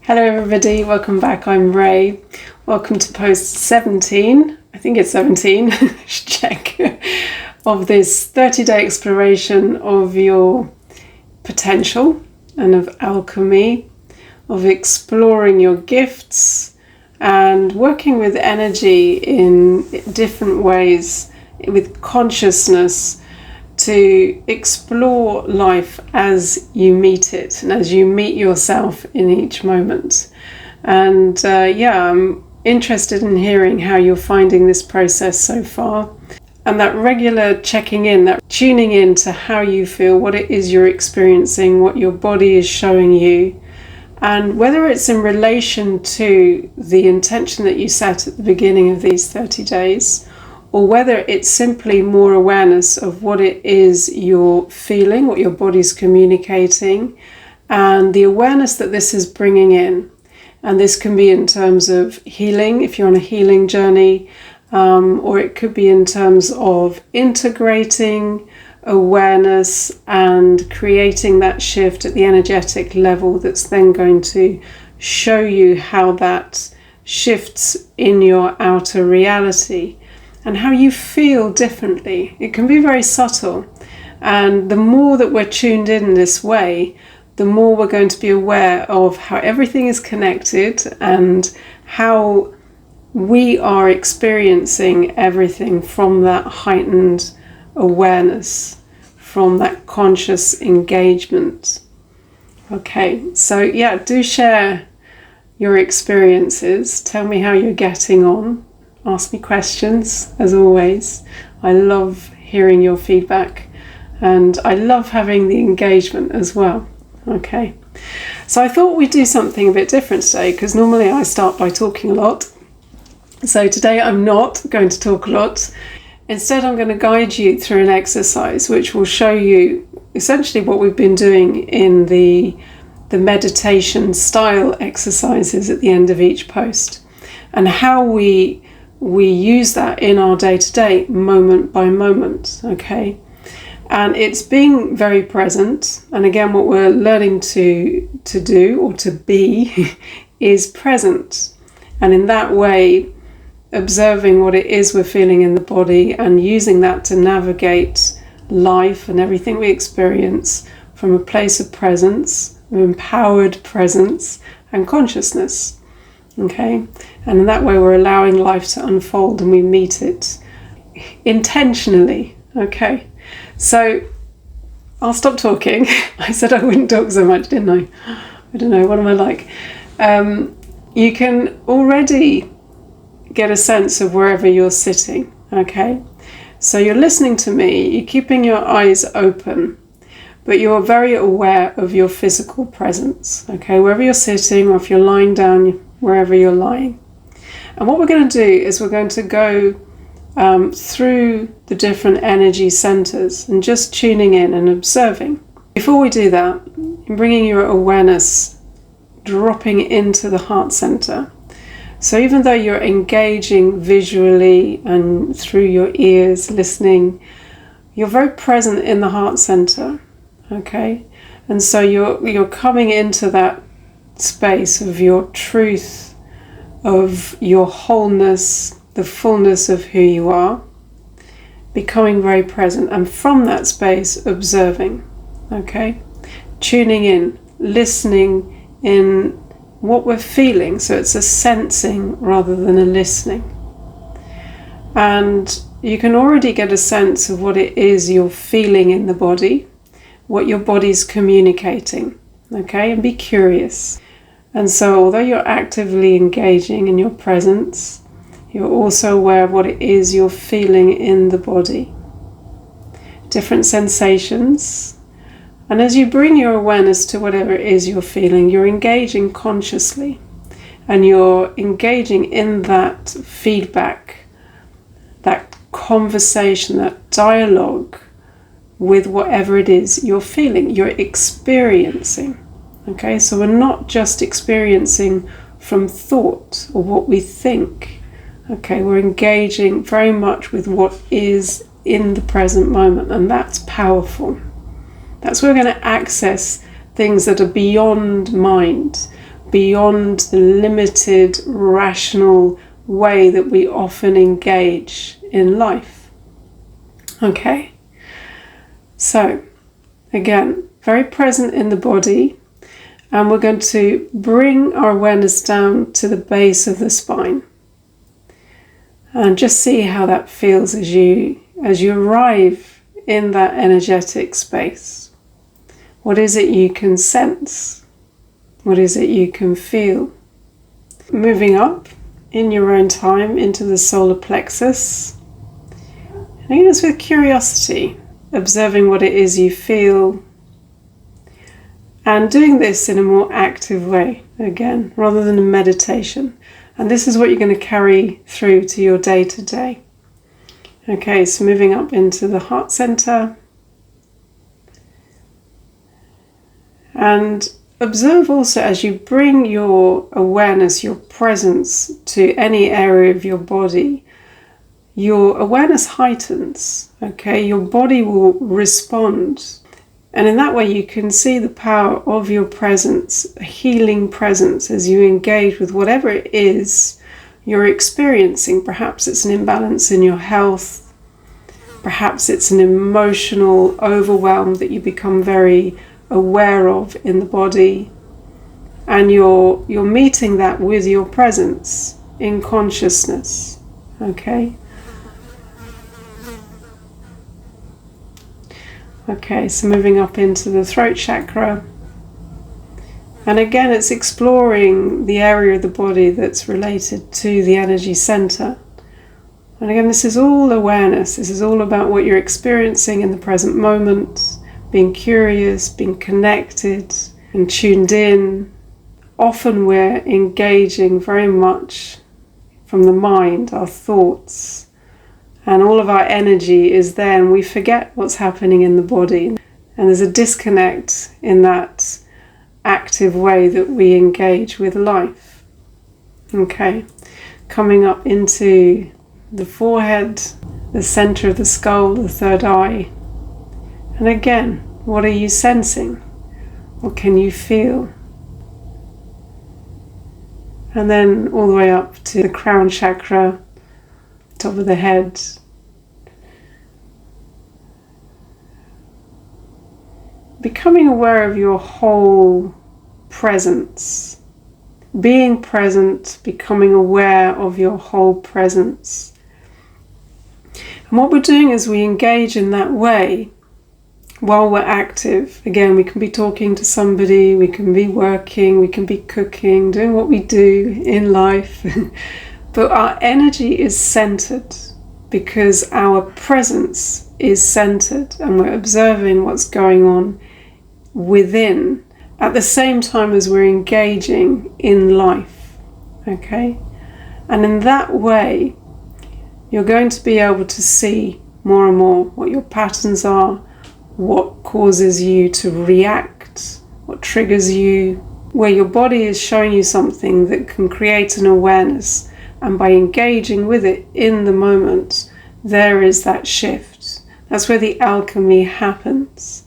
Hello everybody, welcome back. I'm Ray. Welcome to post 17, I think it's 17, should check, of this 30-day exploration of your potential and of alchemy, of exploring your gifts and working with energy in different ways, with consciousness, to explore life as you meet it and as you meet yourself in each moment. And I'm interested in hearing how you're finding this process so far, and that regular checking in, that tuning in to how you feel, what it is you're experiencing, what your body is showing you, and whether it's in relation to the intention that you set at the beginning of these 30 days, or whether it's simply more awareness of what it is you're feeling, what your body's communicating, and the awareness that this is bringing in. And this can be in terms of healing, if you're on a healing journey, or it could be in terms of integrating awareness and creating that shift at the energetic level that's then going to show you how that shifts in your outer reality and how you feel differently. It can be very subtle, and the more that we're tuned in this way, the more we're going to be aware of how everything is connected and how we are experiencing everything from that heightened awareness, from that conscious engagement. Okay, so do share your experiences. Tell me how you're getting on. Ask me questions, as always. I love hearing your feedback, and I love having the engagement as well. Okay, so I thought we'd do something a bit different today, because normally I start by talking a lot. So today I'm not going to talk a lot. Instead, I'm going to guide you through an exercise which will show you essentially what we've been doing in the meditation style exercises at the end of each post, and how we use that in our day-to-day, moment by moment, okay? And it's being very present. And again, what we're learning to do or to be is present. And in that way, observing what it is we're feeling in the body and using that to navigate life and everything we experience from a place of presence, of empowered presence and consciousness. Okay, and in that way we're allowing life to unfold and we meet it intentionally. Okay, so I'll stop talking. I said I wouldn't talk so much, didn't I? I don't know, what am I like? You can already get a sense of wherever you're sitting. Okay, so you're listening to me, you're keeping your eyes open, but you're very aware of your physical presence. Okay, wherever you're sitting, or if you're lying down, wherever you're lying. And what we're going to do is we're going to go through the different energy centers and just tuning in and observing. Before we do that, bringing your awareness, dropping into the heart center. So even though you're engaging visually and through your ears, listening, you're very present in the heart center. Okay, and so you're coming into that space of your truth, of your wholeness, the fullness of who you are, becoming very present, and from that space observing. Okay, tuning in, listening in what we're feeling, so it's a sensing rather than a listening. And you can already get a sense of what it is you're feeling in the body, what your body's communicating. Okay, and be curious. And so although you're actively engaging in your presence, you're also aware of what it is you're feeling in the body. Different sensations. And as you bring your awareness to whatever it is you're feeling, you're engaging consciously. And you're engaging in that feedback, that conversation, that dialogue with whatever it is you're feeling, you're experiencing. Okay, so we're not just experiencing from thought or what we think. Okay, we're engaging very much with what is in the present moment, and that's powerful. That's where we're going to access things that are beyond mind, beyond the limited, rational way that we often engage in life. Okay, so again, very present in the body, and we're going to bring our awareness down to the base of the spine. And just see how that feels as you arrive in that energetic space. What is it you can sense? What is it you can feel? Moving up in your own time into the solar plexus. And again, it's with curiosity, observing what it is you feel, and doing this in a more active way, again, rather than a meditation. And this is what you're going to carry through to your day-to-day. Okay, so moving up into the heart center. And observe also as you bring your awareness, your presence to any area of your body, your awareness heightens, okay? Your body will respond. And in that way you can see the power of your presence, a healing presence, as you engage with whatever it is you're experiencing. Perhaps it's an imbalance in your health. Perhaps it's an emotional overwhelm that you become very aware of in the body. And you're meeting that with your presence in consciousness. Okay? Okay, so moving up into the throat chakra. And again, it's exploring the area of the body that's related to the energy center. And again, this is all awareness. This is all about what you're experiencing in the present moment, being curious, being connected, and tuned in. Often we're engaging very much from the mind, our thoughts. And all of our energy is there, and we forget what's happening in the body. And there's a disconnect in that active way that we engage with life. Okay, coming up into the forehead, the center of the skull, the third eye. And again, what are you sensing? What can you feel? And then all the way up to the crown chakra, top of the head. Becoming aware of your whole presence. Being present, becoming aware of your whole presence. And what we're doing is we engage in that way while we're active. Again, we can be talking to somebody, we can be working, we can be cooking, doing what we do in life. But our energy is centered because our presence is centered, and we're observing what's going on within at the same time as we're engaging in life. Okay? And in that way, you're going to be able to see more and more what your patterns are, what causes you to react, what triggers you, where your body is showing you something that can create an awareness. And by engaging with it in the moment, there is that shift. That's where the alchemy happens.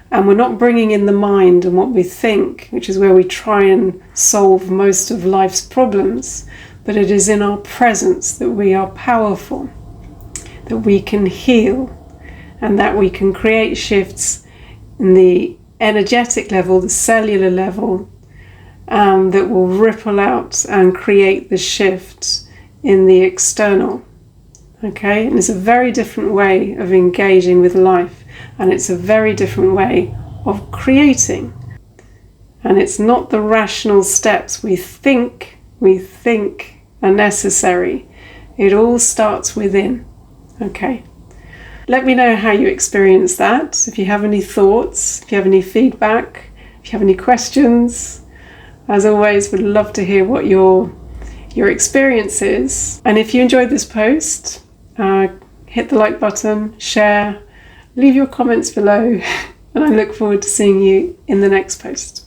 And we're not bringing in the mind and what we think, which is where we try and solve most of life's problems, but it is in our presence that we are powerful, that we can heal, and that we can create shifts in the energetic level, the cellular level, that will ripple out and create the shift in the external. Okay, and it's a very different way of engaging with life, and it's a very different way of creating. And it's not the rational steps we think are necessary. It all starts within. Okay, let me know how you experience that. If you have any thoughts, if you have any feedback, if you have any questions, as always, would love to hear what your experience is. And if you enjoyed this post, hit the like button, share, leave your comments below, and I look forward to seeing you in the next post.